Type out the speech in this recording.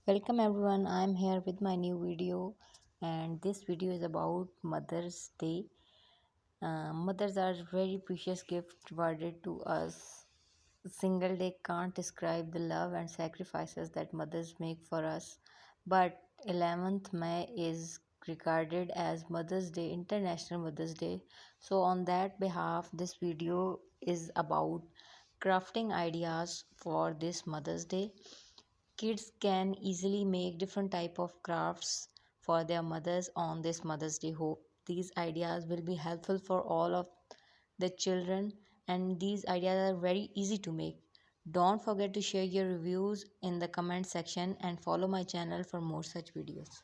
Welcome everyone, I'm here with my new video, and this video is about Mother's Day. Mothers are very precious gift provided to us. A single day can't describe the love and sacrifices that mothers make for us. But 11th May is regarded as Mother's Day, International Mother's Day. So on that behalf, this video is about crafting ideas for this Mother's Day. Kids can easily make different type of crafts for their mothers on this Mother's Day. Hope these ideas will be helpful for all of the children, and these ideas are very easy to make. Don't forget to share your reviews in the comment section and follow my channel for more such videos.